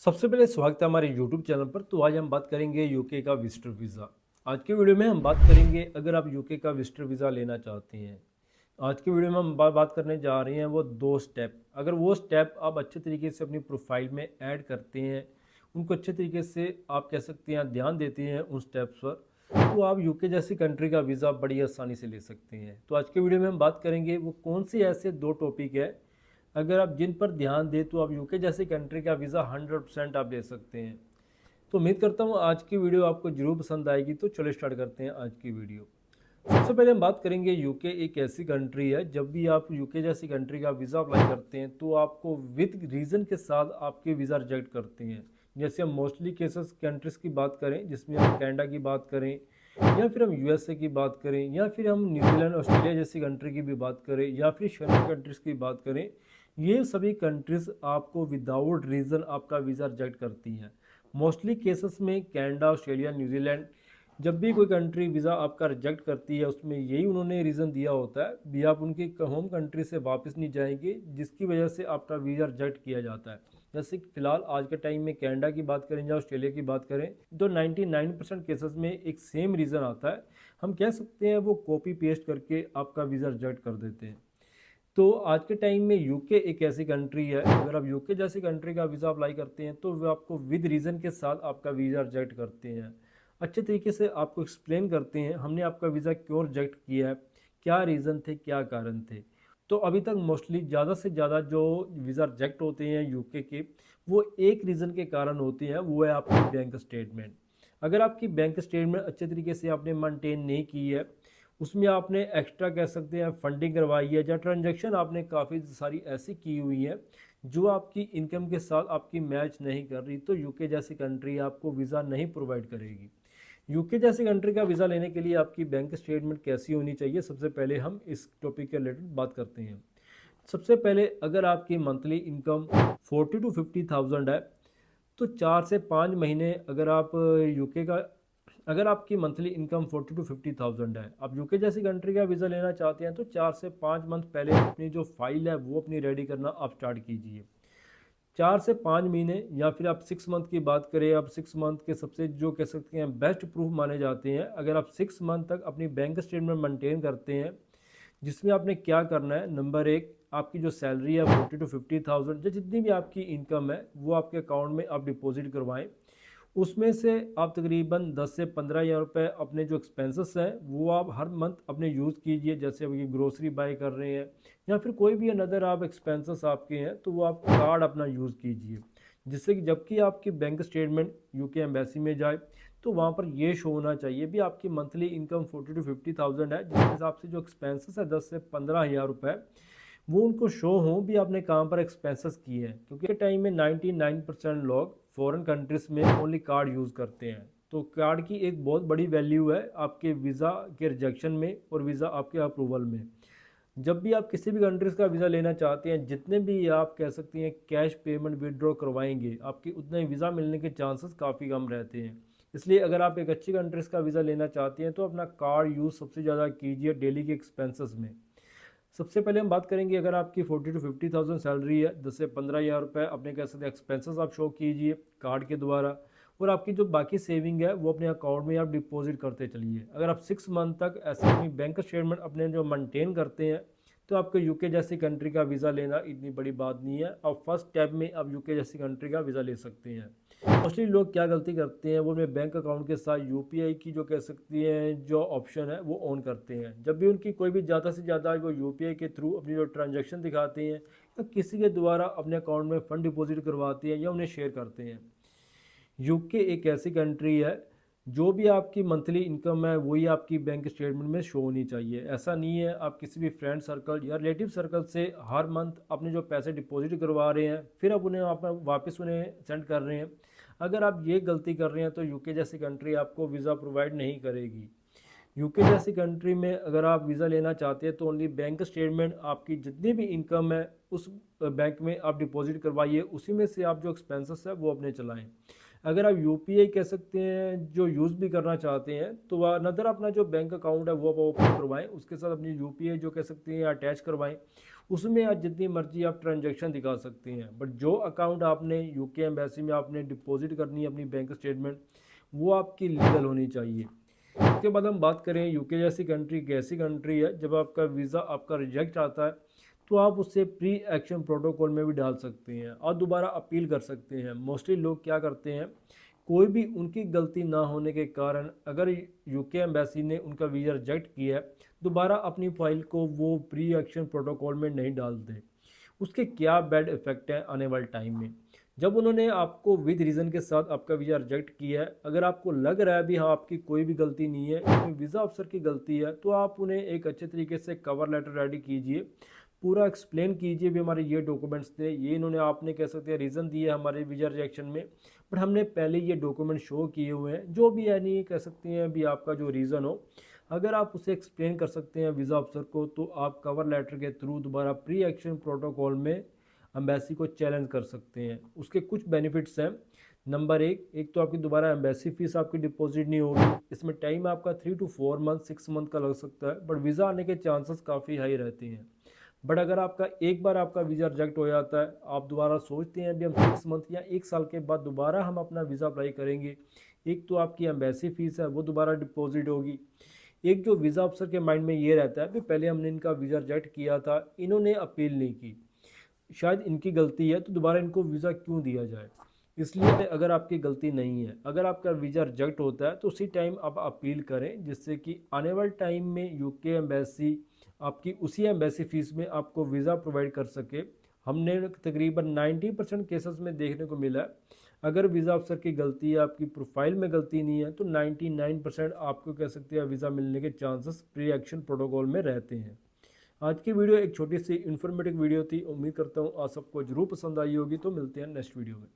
सबसे पहले स्वागत है हमारे YouTube चैनल पर। तो आज हम बात करेंगे यूके का विजिटर वीज़ा। आज के वीडियो में हम बात करेंगे अगर आप यूके का विजिटर वीज़ा लेना चाहते हैं। आज के वीडियो में हम बात करने जा रहे हैं वो दो स्टेप। अगर वो स्टेप आप अच्छे तरीके से अपनी प्रोफाइल में ऐड करते हैं, उनको अच्छे तरीके से आप कह सकते हैं ध्यान देते हैं उन स्टेप्स पर, तो आप यूके जैसी कंट्री का वीज़ा बड़ी आसानी से ले सकते हैं। तो आज के वीडियो में हम बात करेंगे वो कौन से ऐसे दो टॉपिक है अगर आप जिन पर ध्यान दें तो आप यूके जैसी कंट्री का वीज़ा 100% आप ले सकते हैं। तो उम्मीद करता हूँ आज की वीडियो आपको ज़रूर पसंद आएगी। तो चलो स्टार्ट करते हैं आज की वीडियो। सबसे पहले हम बात करेंगे यूके एक ऐसी कंट्री है, जब भी आप यूके जैसी कंट्री का वीज़ा अप्लाई करते हैं तो आपको विद रीज़न के साथ आपके वीज़ा रिजेक्ट करते हैं। जैसे हम मोस्टली केसेस कंट्रीज़ की बात करें, जिसमें हम कनाडा की बात करें या फिर हम यूएसए की बात करें या फिर हम न्यूजीलैंड ऑस्ट्रेलिया जैसी कंट्री की भी बात करें या फिर शरीफ कंट्रीज़ की बात करें, ये सभी कंट्रीज़ आपको विदाउट रीज़न आपका वीज़ा रिजेक्ट करती हैं। मोस्टली केसेस में कनाडा, ऑस्ट्रेलिया, न्यूजीलैंड, जब भी कोई कंट्री वीज़ा आपका रिजेक्ट करती है उसमें यही उन्होंने रीज़न दिया होता है भी आप उनकी होम कंट्री से वापस नहीं जाएंगे, जिसकी वजह से आपका वीज़ा रिजेक्ट किया जाता है। जैसे कि फ़िलहाल आज के टाइम में कनाडा की बात करें या ऑस्ट्रेलिया की बात करें तो 99% केसेस में एक सेम रीज़न आता है। हम कह सकते हैं वो कॉपी पेस्ट करके आपका वीज़ा रिजेक्ट कर देते हैं। तो आज के टाइम में यूके एक ऐसी कंट्री है, अगर आप यूके जैसी कंट्री का वीज़ा अप्लाई करते हैं तो वो आपको विद रीज़न के साथ आपका वीज़ा रिजेक्ट करते हैं। अच्छे तरीके से आपको एक्सप्लेन करते हैं हमने आपका वीज़ा क्यों रिजेक्ट किया है, क्या रीज़न थे, क्या कारण थे। तो अभी तक मोस्टली ज़्यादा से ज़्यादा जो वीज़ा रिजेक्ट होते हैं यूके के, वो एक रीज़न के कारण होते हैं, वो है आपकी बैंक स्टेटमेंट। अगर आपकी बैंक स्टेटमेंट अच्छे तरीके से आपने मेंटेन नहीं की है, उसमें आपने एक्स्ट्रा कह सकते हैं फंडिंग करवाई है या ट्रांजैक्शन आपने काफ़ी सारी ऐसी की हुई है जो आपकी इनकम के साथ आपकी मैच नहीं कर रही, तो यूके जैसी कंट्री आपको वीज़ा नहीं प्रोवाइड करेगी। यूके जैसी कंट्री का वीज़ा लेने के लिए आपकी बैंक स्टेटमेंट कैसी होनी चाहिए, सबसे पहले हम इस टॉपिक के रिलेटेड बात करते हैं। सबसे पहले अगर आपकी मंथली इनकम 40 to 50,000 है, तो 4 से 5 महीने अगर आप यूके का अगर आपकी मंथली इनकम 40 to 50,000 है, आप यूके जैसी कंट्री का वीज़ा लेना चाहते हैं, तो 4 से 5 मंथ पहले अपनी जो फाइल है वो अपनी रेडी करना आप स्टार्ट कीजिए। 4 से 5 महीने या फिर आप 6 मंथ की बात करें, आप 6 मंथ के सबसे जो कह सकते हैं बेस्ट प्रूफ माने जाते हैं। अगर आप 6 मंथ तक अपनी बैंक स्टेटमेंट मेंटेन करते हैं, जिसमें आपने क्या करना है, नंबर एक, आपकी जो सैलरी है 40 to 50,000 या जितनी भी आपकी इनकम है वो आपके अकाउंट में आप डिपॉजिट करवाएं। उसमें से आप तकरीबन 10 से 15,000 रुपये अपने जो एक्सपेंसेस हैं वो आप हर मंथ अपने यूज़ कीजिए। जैसे अब ये ग्रोसरी बाय कर रहे हैं या फिर कोई भी अनदर आप एक्सपेंसेस आपके हैं, तो वो आप कार्ड अपना यूज़ कीजिए, जिससे कि जबकि आपकी बैंक स्टेटमेंट यूके एम्बेसी में जाए तो वहाँ पर ये शो होना चाहिए भी आपकी मंथली इनकम 40 to 50,000 है, जिस हिसाब से जो एक्सपेंसेस है 10 से 15,000 रुपये, वो उनको शो हो भी आपने कहाँ पर एक्सपेंसेस किए हैं। क्योंकि टाइम में 99% लोग फॉरेन कंट्रीज़ में ओनली कार्ड यूज़ करते हैं, तो कार्ड की एक बहुत बड़ी वैल्यू है आपके वीज़ा के रिजेक्शन में और वीज़ा आपके अप्रूवल में। जब भी आप किसी भी कंट्रीज़ का वीज़ा लेना चाहते हैं, जितने भी आप कह सकते हैं कैश पेमेंट विड्रॉ करवाएंगे, आपके उतने वीज़ा मिलने के चांसेस काफ़ी कम रहते हैं। इसलिए अगर आप एक अच्छी कंट्रीज़ का वीज़ा लेना चाहते हैं तो अपना कार्ड यूज़ सबसे ज़्यादा कीजिए डेली के एक्सपेंसेस में। सबसे पहले हम बात करेंगे, अगर आपकी 40 to 50,000 सैलरी है, 10 से 15,000 रुपये अपने कह सकते हैं एक्सपेंसेस आप शो कीजिए कार्ड के द्वारा, और आपकी जो बाकी सेविंग है वो अपने अकाउंट में आप डिपॉजिट करते चलिए। अगर आप 6 मंथ तक ऐसे अपनी बैंक स्टेटमेंट अपने जो मेंटेन करते हैं, तो आपको यूके जैसी कंट्री का वीज़ा लेना इतनी बड़ी बात नहीं है। और फर्स्ट स्टेप में आप यूके जैसी कंट्री का वीज़ा ले सकते हैं। मोस्टली लोग क्या गलती करते हैं, वो अपने बैंक अकाउंट के साथ यूपीआई की जो कह सकती हैं जो ऑप्शन है वो ऑन करते हैं। जब भी उनकी कोई भी ज़्यादा से ज़्यादा वो यूपीआई के थ्रू अपनी जो ट्रांजैक्शन दिखाते हैं या किसी के द्वारा अपने अकाउंट में फ़ंड डिपॉजिट करवाते हैं या उन्हें शेयर करते हैं। यूके एक ऐसी कंट्री है, जो भी आपकी मंथली इनकम है वही आपकी बैंक स्टेटमेंट में शो होनी चाहिए। ऐसा नहीं है आप किसी भी फ्रेंड सर्कल या रिलेटिव सर्कल से हर मंथ अपने जो पैसे डिपॉजिट करवा रहे हैं फिर अब उन्हें आप वापस उन्हें सेंड कर रहे हैं। अगर आप ये गलती कर रहे हैं तो यूके जैसी कंट्री आपको वीज़ा प्रोवाइड नहीं करेगी। यूके जैसी कंट्री में अगर आप वीज़ा लेना चाहते हैं तो ओनली बैंक स्टेटमेंट आपकी जितनी भी इनकम है उस बैंक में आप डिपॉजिट करवाइए, उसी में से आप जो एक्सपेंसेस है वो अपने चलाएं। अगर आप यूपीआई कह सकते हैं जो यूज़ भी करना चाहते हैं, तो वह नदर अपना जो बैंक अकाउंट है वो आप ओपन करवाएं, उसके साथ अपनी यूपीआई जो कह सकते हैं अटैच करवाएं। उसमें आज जितनी मर्जी आप ट्रांजैक्शन दिखा सकते हैं, बट जो अकाउंट आपने यूके एम्बेसी में आपने डिपॉजिट करनी है अपनी बैंक स्टेटमेंट, वो आपकी लीगल होनी चाहिए। उसके बाद हम बात करें यूके जैसी कंट्री एक ऐसी कंट्री है जब आपका वीज़ा आपका रिजेक्ट आता है तो आप उससे प्री एक्शन प्रोटोकॉल में भी डाल सकते हैं और दोबारा अपील कर सकते हैं। मोस्टली लोग क्या करते हैं, कोई भी उनकी गलती ना होने के कारण अगर यूके एम्बेसी ने उनका वीज़ा रिजेक्ट किया है, दोबारा अपनी फ़ाइल को वो प्री एक्शन प्रोटोकॉल में नहीं डालते। उसके क्या बैड इफ़ेक्ट हैं आने वाले टाइम में। जब उन्होंने आपको विद रीज़न के साथ आपका वीज़ा रिजेक्ट किया है, अगर आपको लग रहा है भी हाँ आपकी कोई भी गलती नहीं है, इसमें वीज़ा अफसर की गलती है, तो आप उन्हें एक अच्छे तरीके से कवर लेटर रेडी कीजिए, पूरा एक्सप्लेन कीजिए भी हमारे ये डॉक्यूमेंट्स थे, ये इन्होंने आपने कह सकते हैं रीज़न दिए हमारे वीज़ा रिजेक्शन में, बट हमने पहले ये डॉक्यूमेंट शो किए हुए हैं, जो भी है नहीं कह सकते हैं भी आपका जो रीज़न हो, अगर आप उसे एक्सप्लेन कर सकते हैं वीज़ा अफसर को, तो आप कवर लेटर के थ्रू दोबारा प्री एक्शन प्रोटोकॉल में एम्बेसी को चैलेंज कर सकते हैं। उसके कुछ बेनिफिट्स हैं। नंबर एक तो आपकी दोबारा एम्बेसी फ़ीस आपकी डिपॉजिट नहीं होगी। इसमें टाइम आपका 3 to 4 मंथ 6 मंथ का लग सकता है, बट वीज़ा आने के चांसेस काफ़ी हाई रहते हैं। बट अगर आपका एक बार आपका वीज़ा रिजेक्ट हो जाता है, आप दोबारा सोचते हैं भी हम 6 मंथ या 1 साल के बाद दोबारा हम अपना वीज़ा अप्लाई करेंगे, एक तो आपकी एम्बेसी फ़ीस है वो दोबारा डिपॉजिट होगी। एक जो वीज़ा अफसर के माइंड में ये रहता है कि पहले हमने इनका वीज़ा रिजेक्ट किया था, इन्होंने अपील नहीं की, शायद इनकी गलती है तो दोबारा इनको वीज़ा क्यों दिया जाए। इसलिए अगर आपकी गलती नहीं है, अगर आपका वीज़ा रिजेक्ट होता है तो उसी टाइम आप अपील करें, जिससे कि आने वाले टाइम में यूके एम्बेसी आपकी उसी एम्बेसी फ़ीस में आपको वीज़ा प्रोवाइड कर सके। हमने तकरीबन 90% केसेस में देखने को मिला है, अगर वीज़ा अफसर की गलती है, आपकी प्रोफाइल में गलती नहीं है, तो 99% आपको कह सकते हैं वीज़ा मिलने के चांसेस प्री एक्शन प्रोटोकॉल में रहते हैं। आज की वीडियो एक छोटी सी इन्फॉर्मेटिव वीडियो थी, उम्मीद करता हूँ आप सबको जरूर पसंद आई होगी। तो मिलते हैं नेक्स्ट वीडियो में।